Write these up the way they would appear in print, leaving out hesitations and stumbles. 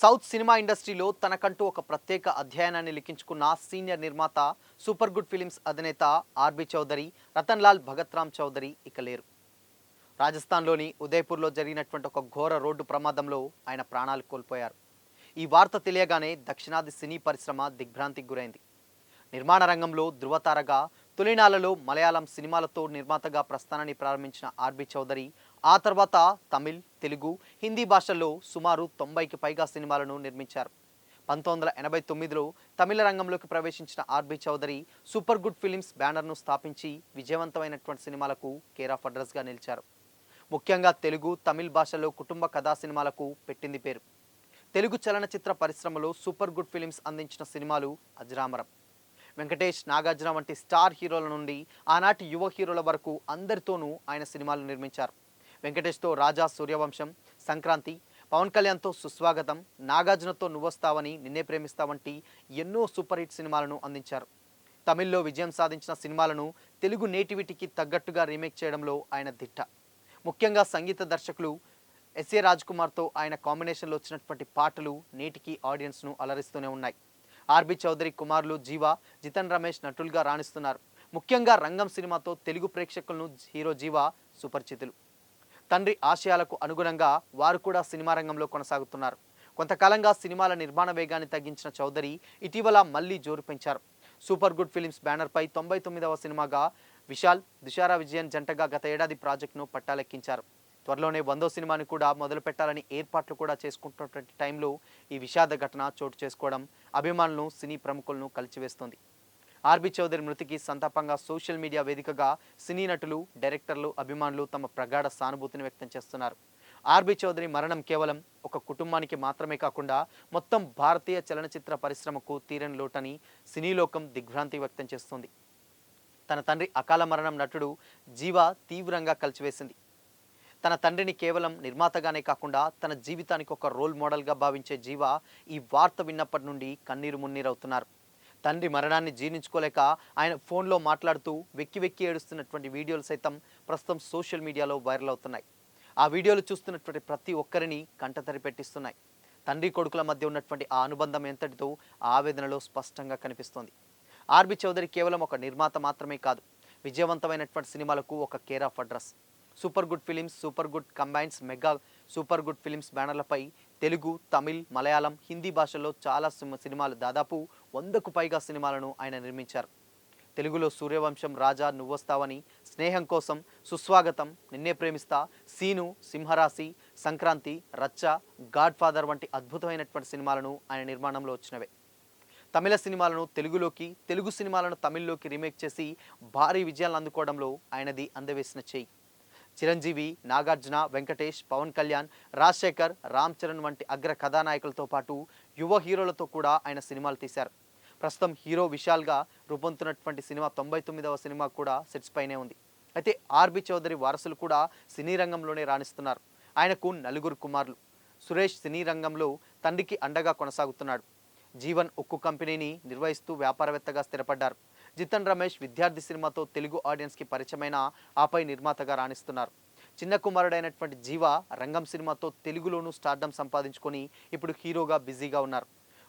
South cinema ఇండస్ట్రీలో తనకంటూ ఒక ప్రత్యేక అధ్యయనాన్ని లిఖించుకున్న సీనియర్ నిర్మాత సూపర్ గుడ్ ఫిలిమ్స్ అధినేత ఆర్బి చౌదరి, రతన్ లాల్ భగత్ రామ్ చౌదరి ఇక లేరు. రాజస్థాన్లోని ఉదయపూర్లో జరిగినటువంటి ఒక ఘోర రోడ్డు ప్రమాదంలో ఆయన ప్రాణాలు కోల్పోయారు. ఈ వార్త తెలియగానే దక్షిణాది సినీ పరిశ్రమ దిగ్భ్రాంతికి గురైంది. నిర్మాణ రంగంలో ధృవతారగా తొలినాళ్లలో మలయాళం సినిమాలతో నిర్మాతగా ప్రస్థానాన్ని ప్రారంభించిన ఆర్బి చౌదరి ఆ తర్వాత తమిళ్, తెలుగు, హిందీ భాషల్లో సుమారు 90కి పైగా సినిమాలను నిర్మించారు. 1989లో తమిళ రంగంలోకి ప్రవేశించిన RB Choudary Super Good Films బ్యానర్ను స్థాపించి విజయవంతమైనటువంటి సినిమాలకు కేర్ ఆఫ్ అడ్రస్గా నిలిచారు. ముఖ్యంగా తెలుగు, తమిళ్ భాషల్లో కుటుంబ కథా సినిమాలకు పెట్టింది పేరు. తెలుగు చలనచిత్ర పరిశ్రమలో సూపర్ గుడ్ ఫిలిమ్స్ అందించిన సినిమాలు అజరామరం. వెంకటేష్, నాగార్జున వంటి స్టార్ హీరోల నుండి ఆనాటి యువ హీరోల వరకు అందరితోనూ ఆయన సినిమాలు నిర్మించారు. వెంకటేష్తో రాజా, సూర్యవంశం, సంక్రాంతి, పవన్ కళ్యాణ్తో సుస్వాగతం, నాగార్జునతో నువ్వొస్తావని, నిన్నే ప్రేమిస్తా వంటి ఎన్నో సూపర్ హిట్ సినిమాలను అందించారు. తమిళ్లో విజయం సాధించిన సినిమాలను తెలుగు నేటివిటీకి తగ్గట్టుగా రీమేక్ చేయడంలో ఆయన దిట్ట. ముఖ్యంగా సంగీత దర్శకులు ఎస్ఏ రాజ్కుమార్తో ఆయన కాంబినేషన్లో వచ్చినటువంటి పాటలు నేటికి ఆడియన్స్ను అలరిస్తూనే ఉన్నాయి. ఆర్బి చౌదరి కుమారులు జీవ, జితన్ రమేష్ నటులుగా రాణిస్తున్నారు. ముఖ్యంగా రంగం సినిమాతో తెలుగు ప్రేక్షకులను హీరో జీవ సుపరిచితులు. తండ్రి ఆశయాలకు అనుగుణంగా వారు కూడా సినిమా రంగంలో కొనసాగుతున్నారు. కొంతకాలంగా సినిమాల నిర్మాణ వేగాన్ని తగ్గించిన చౌదరి ఇటీవల మళ్లీ జోరు పెంచారు. సూపర్ గుడ్ ఫిలిమ్స్ బ్యానర్పై 99వ సినిమాగా విశాల్, దుషారా విజయన్ జంటగా గత ఏడాది ప్రాజెక్టును పట్టాలెక్కించారు. త్వరలోనే 100వ సినిమాని కూడా మొదలు పెట్టాలని ఏర్పాట్లు కూడా చేసుకుంటున్నటువంటి టైంలో ఈ విషాద ఘటన చోటు చేసుకోవడం అభిమానులను, సినీ ప్రముఖులను కలిచివేస్తోంది. ఆర్బి చౌదరి మృతికి సంతాపంగా సోషల్ మీడియా వేదికగా సినీ నటులు, డైరెక్టర్లు, అభిమానులు తమ ప్రగాఢ సానుభూతిని వ్యక్తం చేస్తున్నారు. ఆర్బి చౌదరి మరణం కేవలం ఒక కుటుంబానికి మాత్రమే కాకుండా మొత్తం భారతీయ చలనచిత్ర పరిశ్రమకు తీరని లోటని సినీ లోకం దిగ్భ్రాంతి వ్యక్తం చేస్తోంది. తన తండ్రి అకాల మరణం నటుడు జీవ తీవ్రంగా కలిచివేసింది. తన తండ్రిని కేవలం నిర్మాతగానే కాకుండా తన జీవితానికి ఒక రోల్ మోడల్గా భావించే జీవ ఈ వార్త విన్నప్పటి నుండి కన్నీరు మున్నీరవుతున్నారు. తండ్రి మరణాన్ని జీర్ణించుకోలేక ఆయన ఫోన్లో మాట్లాడుతూ వెక్కి వెక్కి ఏడుస్తున్నటువంటి వీడియోలు సైతం ప్రస్తుతం సోషల్ మీడియాలో వైరల్ అవుతున్నాయి. ఆ వీడియోలు చూస్తున్నటువంటి ప్రతి ఒక్కరిని కంటతడి పెట్టిస్తున్నాయి. తండ్రి కొడుకుల మధ్య ఉన్నటువంటి ఆ అనుబంధం ఎంతటితో ఆవేదనలో స్పష్టంగా కనిపిస్తోంది. ఆర్బి చౌదరి కేవలం ఒక నిర్మాత మాత్రమే కాదు, విజయవంతమైనటువంటి సినిమాలకు ఒక care of address. Super Good Films, Super Good Combines, Mega Super Good Films బ్యానర్లపై తెలుగు, తమిళ్, మలయాళం, హిందీ భాషల్లో చాలా సినిమాలు, దాదాపు 100కు పైగా సినిమాలను ఆయన నిర్మించారు. తెలుగులో సూర్యవంశం, రాజా, నువ్వొస్తావని, స్నేహం కోసం, సుస్వాగతం, నిన్నే ప్రేమిస్తా, సీను, సింహరాశి, సంక్రాంతి, రచ్చ, గాడ్ ఫాదర్ వంటి అద్భుతమైనటువంటి సినిమాలను ఆయన నిర్మాణంలో వచ్చినవే. తమిళ సినిమాలను తెలుగులోకి, తెలుగు సినిమాలను తమిళ్లోకి రీమేక్ చేసి భారీ విజయాలను అందుకోవడంలో ఆయనది అందవేసిన చేయి. చిరంజీవి, నాగార్జున, వెంకటేష్, పవన్ కళ్యాణ్, రాజశేఖర్, రామ్ చరణ్ వంటి అగ్ర కథానాయకులతో పాటు యువ హీరోలతో కూడా ఆయన సినిమాలు తీశారు. ప్రస్తుతం హీరో విశాల్గా రూపొందుతున్నటువంటి సినిమా 99వ సినిమా కూడా సెట్స్ పైనే ఉంది. అయితే ఆర్బి చౌదరి వారసులు కూడా సినీ రంగంలోనే రాణిస్తున్నారు. ఆయనకు నలుగురు కుమారులు. సురేష్ సినీ రంగంలో తండ్రికి అండగా కొనసాగుతున్నాడు. జీవన్ ఉక్కు కంపెనీని నిర్వహిస్తూ వ్యాపారవేత్తగా స్థిరపడ్డారు. జితన్ రమేష్ విద్యార్థి సినిమాతో తెలుగు ఆడియన్స్కి పరిచయమైన ఆపై నిర్మాతగా రాణిస్తున్నారు. చిన్న కుమారుడైనటువంటి జీవ రంగం సినిమాతో తెలుగులోనూ స్టార్డమ్ సంపాదించుకొని ఇప్పుడు హీరోగా బిజీగా ఉన్నారు.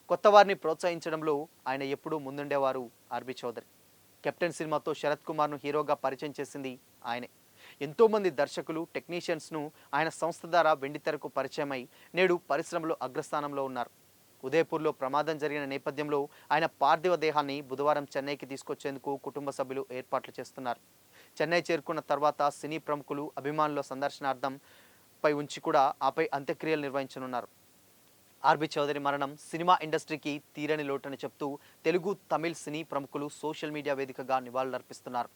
కొత్త వారిని ప్రోత్సహించడంలో ఆయన ఎప్పుడూ ముందుండేవారు ఆర్బి చౌదరి. కెప్టెన్ సినిమాతో శరత్ కుమార్ను హీరోగా పరిచయం చేసింది ఆయనే. ఎంతోమంది దర్శకులు, టెక్నీషియన్స్ను ఆయన సంస్థ ద్వారా వెండితెరకు పరిచయమై నేడు పరిశ్రమలో అగ్రస్థానంలో ఉన్నారు. ఉదయపూర్లో ప్రమాదం జరిగిన నేపథ్యంలో ఆయన పార్థివ దేహాన్ని బుధవారం చెన్నైకి తీసుకొచ్చేందుకు కుటుంబ సభ్యులు ఏర్పాట్లు చేస్తున్నారు. చెన్నై చేరుకున్న తర్వాత సినీ ప్రముఖులు, అభిమానుల సందర్శనార్థం పై ఉంచి కూడా ఆపై అంత్యక్రియలు నిర్వహించనున్నారు. ఆర్బి చౌదరి మరణం సినిమా ఇండస్ట్రీకి తీరని లోటని చెప్తూ తెలుగు, తమిళ్ సినీ ప్రముఖులు సోషల్ మీడియా వేదికగా నివాళులర్పిస్తున్నారు.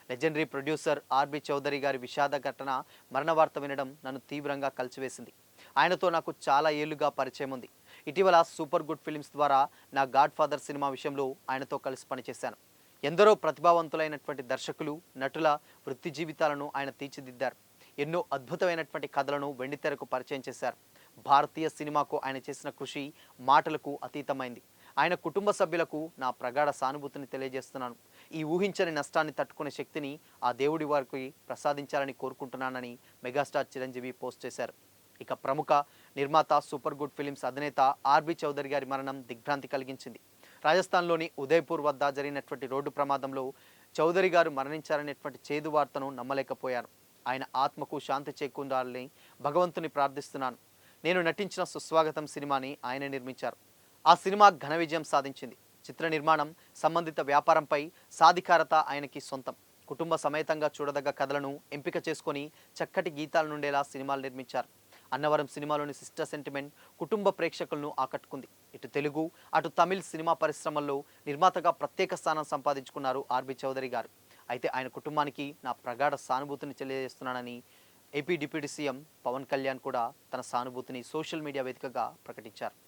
లెజెండరీ ప్రొడ్యూసర్ ఆర్బి చౌదరి గారి విషాద ఘటన, మరణ వార్త వినడం నన్ను తీవ్రంగా కలిచివేసింది. ఆయనతో నాకు చాలా ఏళ్లుగా పరిచయం ఉంది. ఇటీవల సూపర్ గుడ్ ఫిలిమ్స్ ద్వారా నా గాడ్ ఫాదర్ సినిమా విషయంలో ఆయనతో కలిసి పనిచేశాను. ఎందరో ప్రతిభావంతులైనటువంటి దర్శకులు, నటుల వృత్తి జీవితాలను ఆయన తీర్చిదిద్దారు. ఎన్నో అద్భుతమైనటువంటి కథలను వెండితెరకు పరిచయం చేశారు. భారతీయ సినిమాకు ఆయన చేసిన కృషి మాటలకు అతీతమైంది. ఆయన కుటుంబ సభ్యులకు నా ప్రగాఢ సానుభూతిని తెలియజేస్తున్నాను. ఈ ఊహించని నష్టాన్ని తట్టుకునే శక్తిని ఆ దేవుడి వారికి ప్రసాదించాలని కోరుకుంటున్నానని మెగాస్టార్ చిరంజీవి పోస్ట్ చేశారు. ఇక ప్రముఖ నిర్మాత సూపర్ గుడ్ ఫిలిమ్స్ అధినేత ఆర్బి చౌదరి గారి మరణం దిగ్భ్రాంతి కలిగించింది. రాజస్థాన్లోని ఉదయ్పూర్ వద్ద జరిగినటువంటి రోడ్డు ప్రమాదంలో చౌదరి గారు మరణించారనేటువంటి చేదు వార్తను నమ్మలేకపోయాను. ఆయన ఆత్మకు శాంతి చేకూరాలని భగవంతుని ప్రార్థిస్తున్నాను. నేను నటించిన సుస్వాగతం సినిమాని ఆయన నిర్మించారు. ఆ సినిమా ఘన విజయం సాధించింది. చిత్ర నిర్మాణం, సంబంధిత వ్యాపారంపై సాధికారత ఆయనకి సొంతం. కుటుంబ సమేతంగా చూడదగ్గ కథలను ఎంపిక చేసుకొని చక్కటి గీతాల నుండేలా సినిమాలు నిర్మించారు. అన్నవరం సినిమాలోని సిస్టర్ సెంటిమెంట్ కుటుంబ ప్రేక్షకులను ఆకట్టుకుంది. ఇటు తెలుగు, అటు తమిళ్ సినిమా పరిశ్రమల్లో నిర్మాతగా ప్రత్యేక స్థానం సంపాదించుకున్నారు ఆర్బి చౌదరి గారు. అయితే ఆయన కుటుంబానికి నా ప్రగాఢ సానుభూతిని తెలియజేస్తున్నానని AP deputy CM Pawan Kalyan కూడా తన సానుభూతిని సోషల్ మీడియా వేదికగా ప్రకటించారు.